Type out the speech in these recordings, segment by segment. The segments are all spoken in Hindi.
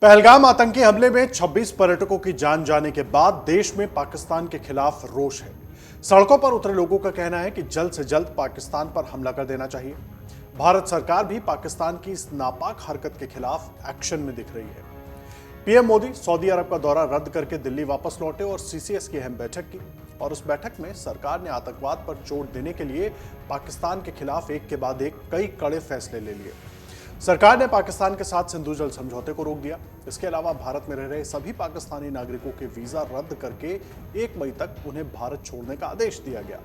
पहलगाम आतंकी हमले में 26 पर्यटकों की जान जाने के बाद देश में पाकिस्तान के खिलाफ रोष है। सड़कों पर उतरे लोगों का कहना है कि जल्द से जल्द पाकिस्तान पर हमला कर देना चाहिए। भारत सरकार भी पाकिस्तान की इस नापाक हरकत के खिलाफ एक्शन में दिख रही है। पीएम मोदी सऊदी अरब का दौरा रद्द करके दिल्ली वापस लौटे और सीसीएस की अहम बैठक की। और उस बैठक में सरकार ने आतंकवाद पर चोट देने के लिए पाकिस्तान के खिलाफ एक के बाद एक कई कड़े फैसले ले लिए। सरकार ने पाकिस्तान के साथ सिंधु जल समझौते को रोक दिया। इसके अलावा भारत में रह रहे सभी पाकिस्तानी नागरिकों के वीजा रद्द करके 1 मई तक उन्हें भारत छोड़ने का आदेश दिया गया।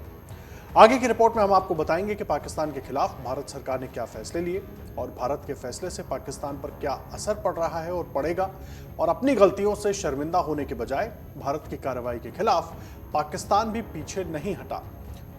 आगे की रिपोर्ट में हम आपको बताएंगे कि पाकिस्तान के खिलाफ भारत सरकार ने क्या फैसले लिए और भारत के फैसले से पाकिस्तान पर क्या असर पड़ रहा है और पड़ेगा, और अपनी गलतियों से शर्मिंदा होने के बजाय भारत की कार्रवाई के खिलाफ पाकिस्तान भी पीछे नहीं हटा,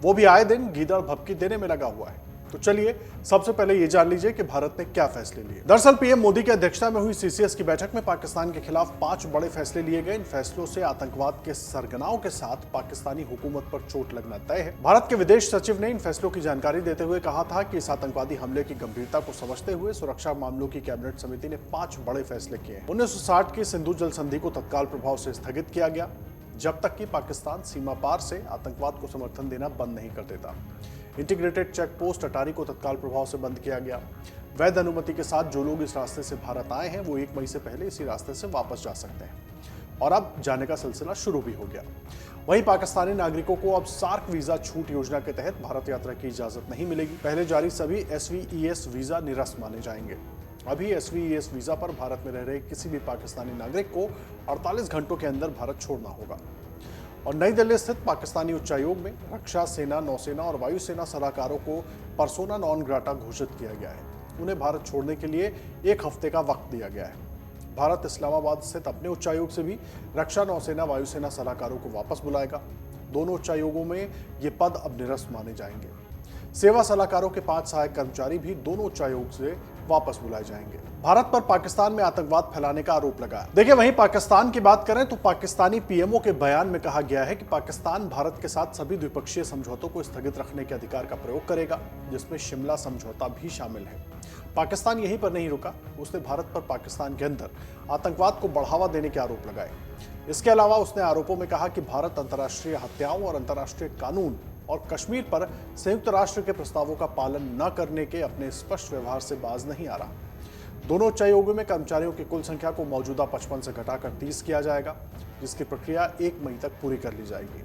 वो भी आए दिन गीदड़ भभकी देने में लगा हुआ है। तो चलिए सबसे पहले ये जान लीजिए कि भारत ने क्या फैसले लिए। दरअसल पीएम मोदी की अध्यक्षता में हुई सीसीएस की बैठक में पाकिस्तान के खिलाफ 5 बड़े फैसले लिए गए। इन फैसलों से आतंकवाद के सरगनाओं के साथ पाकिस्तानी हुकूमत पर चोट लगना तय है। भारत के विदेश सचिव ने इन फैसलों की जानकारी देते हुए कहा था कि इस आतंकवादी हमले की गंभीरता को समझते हुए सुरक्षा मामलों की कैबिनेट समिति ने 5 बड़े फैसले किए। 1960 की सिंधु जल संधि को तत्काल प्रभाव से स्थगित किया गया, जब तक कि पाकिस्तान सीमा पार से आतंकवाद को समर्थन देना बंद नहीं कर देता। इंटीग्रेटेड चेक पोस्ट अटारी को तत्काल प्रभाव से बंद किया गया। वैध अनुमति के साथ जो लोग इस रास्ते से भारत आए हैं वो 1 मई से पहले इसी रास्ते से वापस जा सकते हैं और अब जाने का सिलसिला शुरू भी हो गया। वहीं पाकिस्तानी नागरिकों को अब सार्क वीजा छूट योजना के तहत भारत यात्रा की इजाजत नहीं मिलेगी। पहले जारी सभी SVES वीजा निरस्त माने जाएंगे। अभी SVES वीजा पर भारत में रह रहे किसी भी पाकिस्तानी नागरिक को 48 घंटों के अंदर भारत छोड़ना होगा। और नई दिल्ली स्थित पाकिस्तानी उच्चायोग में रक्षा, सेना, नौसेना और वायुसेना सलाहकारों को पर्सोना नॉन ग्राटा घोषित किया गया है। उन्हें भारत छोड़ने के लिए 1 हफ्ते का वक्त दिया गया है। भारत इस्लामाबाद स्थित अपने उच्चायोग से भी रक्षा, नौसेना, वायुसेना सलाहकारों को वापस बुलाएगा। दोनों उच्चायोगों में ये पद अब निरस्त माने जाएंगे। सेवा सलाहकारों के 5 सहायक कर्मचारी भी दोनों उच्चायोग से वापस बुलाए जाएंगे। भारत पर पाकिस्तान में आतंकवाद फैलाने का आरोप लगा। देखिए, वहीं पाकिस्तान की बात करें तो पाकिस्तानी पीएमओ के बयान में कहा गया है कि पाकिस्तान भारत के साथ सभी द्विपक्षीय समझौतों को स्थगित रखने के अधिकार का प्रयोग करेगा, जिसमें शिमला समझौता भी शामिल है। पाकिस्तान यहीं पर नहीं रुका, उसने भारत पर पाकिस्तान के अंदर आतंकवाद को बढ़ावा देने के आरोप लगाए। इसके अलावा उसने आरोपों में कहा कि भारत अंतर्राष्ट्रीय हत्याओं और अंतर्राष्ट्रीय कानून और कश्मीर पर संयुक्त राष्ट्र के प्रस्तावों का पालन न करने के अपने स्पष्ट व्यवहार से बाज नहीं आ रहा। दोनों उच्चायोगों में कर्मचारियों की कुल संख्या को मौजूदा 55 से घटाकर 30 किया जाएगा, जिसकी प्रक्रिया 1 मई तक पूरी कर ली जाएगी।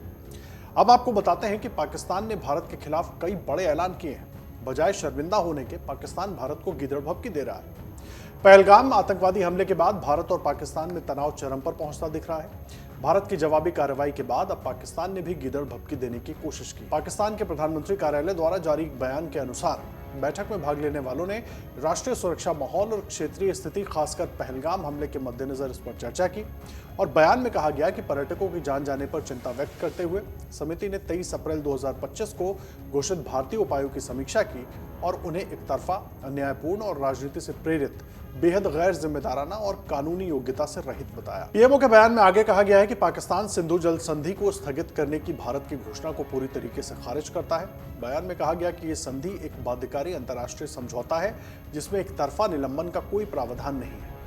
अब आपको बताते हैं कि पाकिस्तान ने भारत के खिलाफ कई बड़े ऐलान किए हैं। बजाय शर्मिंदा होने के, पाकिस्तान भारत को गिदड़ भभकी दे रहा है। पहलगाम आतंकवादी हमले के बाद भारत और पाकिस्तान में तनाव चरम पर पहुंचता दिख रहा है। भारत की जवाबी कार्रवाई के बाद अब पाकिस्तान ने भी गिदड़ भभकी देने की कोशिश की। पाकिस्तान के प्रधानमंत्री कार्यालय द्वारा जारी बयान के अनुसार बैठक में भाग लेने वालों ने राष्ट्रीय सुरक्षा माहौल और क्षेत्रीय स्थिति, खासकर पहलगाम हमले के मद्देनजर इस पर चर्चा की। और बयान में कहा गया कि पर्यटकों की जान जाने पर चिंता व्यक्त करते हुए समिति ने 23 अप्रैल 2025 को घोषित भारतीय उपायों की समीक्षा की और उन्हें एकतरफा, अन्यायपूर्ण और राजनीति से प्रेरित, बेहद गैर जिम्मेदाराना और कानूनी योग्यता से रहित बताया। पीएमओ के बयान में आगे कहा गया है कि पाकिस्तान सिंधु जल संधि को स्थगित करने की भारत की घोषणा को पूरी तरीके से खारिज करता है। बयान में कहा गया कि यह संधि एक बाध्यकारी अंतर्राष्ट्रीय समझौता है जिसमें एक तरफा निलंबन का कोई प्रावधान नहीं है।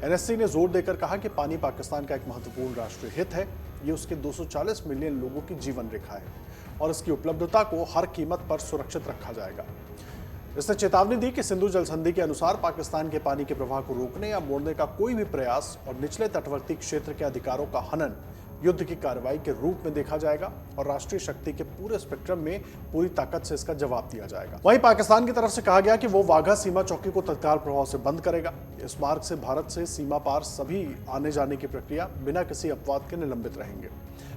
NSC ने जोर देकर कहा कि पानी पाकिस्तान का एक महत्वपूर्ण राष्ट्रीय हित है। ये उसके 240 मिलियन लोगों की जीवन रेखा है और इसकी उपलब्धता को हर कीमत पर सुरक्षित रखा जाएगा। इसने चेतावनी दी कि सिंधु जल संधि के अनुसार पाकिस्तान के पानी के प्रवाह को रोकने या मोड़ने का कोई भी प्रयास और निचले तटवर्ती क्षेत्र के अधिकारों का हनन युद्ध की कार्रवाई के रूप में देखा जाएगा और राष्ट्रीय शक्ति के पूरे स्पेक्ट्रम में पूरी ताकत से इसका जवाब दिया जाएगा। वहीं पाकिस्तान की तरफ से कहा गया कि वो वाघा सीमा चौकी को तत्काल प्रभाव से बंद करेगा। इस मार्ग से भारत से सीमा पार सभी आने जाने की प्रक्रिया बिना किसी अपवाद के निलंबित रहेंगे।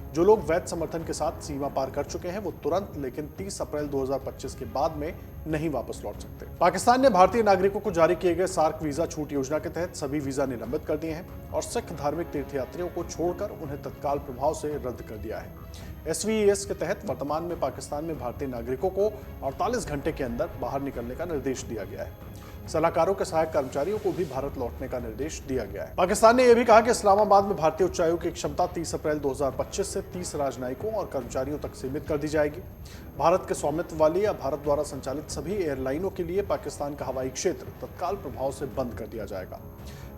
जो लोग वैध समर्थन के साथ सीमा पार कर चुके हैं वो तुरंत, लेकिन 30 अप्रैल 2025 के बाद में नहीं वापस लौट सकते। पाकिस्तान ने भारतीय नागरिकों को जारी किए गए सार्क वीजा छूट योजना के तहत सभी वीजा निलंबित कर दिए हैं और सिख धार्मिक तीर्थयात्रियों को छोड़कर उन्हें तत्काल प्रभाव से रद्द कर दिया है। SVES के तहत वर्तमान में पाकिस्तान में भारतीय नागरिकों को 48 घंटे के अंदर बाहर निकलने का निर्देश दिया गया है। सलाहकारों के सहायक कर्मचारियों को भी भारत लौटने का निर्देश दिया गया है। पाकिस्तान ने यह भी कहा कि इस्लामाबाद में भारतीय उच्चायोग की क्षमता 30 अप्रैल 2025 से 30 राजनयिकों और कर्मचारियों तक सीमित कर दी जाएगी। भारत के स्वामित्व वाली या भारत द्वारा संचालित सभी एयरलाइनों के लिए पाकिस्तान का हवाई क्षेत्र तत्काल प्रभाव से बंद कर दिया जाएगा।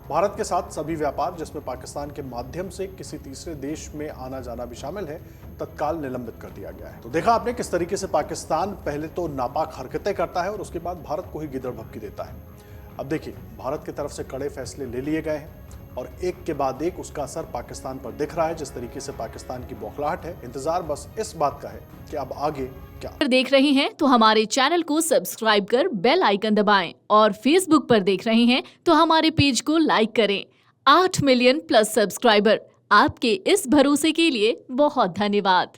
भारत के साथ सभी व्यापार जिसमें पाकिस्तान के माध्यम से किसी तीसरे देश में आना जाना भी शामिल है, तत्काल निलंबित कर दिया गया है। तो देखा आपने किस तरीके से पाकिस्तान पहले तो नापाक हरकतें करता है और उसके बाद भारत को ही गिदड़ भभकी देता है। अब देखिए, भारत की तरफ से कड़े फैसले ले लिए गए हैं और एक के बाद एक उसका असर पाकिस्तान पर दिख रहा है। जिस तरीके से पाकिस्तान की बौखलाहट है, इंतजार बस इस बात का है कि अब आगे क्या। अगर देख रहे हैं तो हमारे चैनल को सब्सक्राइब कर बेल आइकन दबाएं और फेसबुक पर देख रहे हैं तो हमारे पेज को लाइक करें। 8 मिलियन प्लस सब्सक्राइबर, आपके इस भरोसे के लिए बहुत धन्यवाद।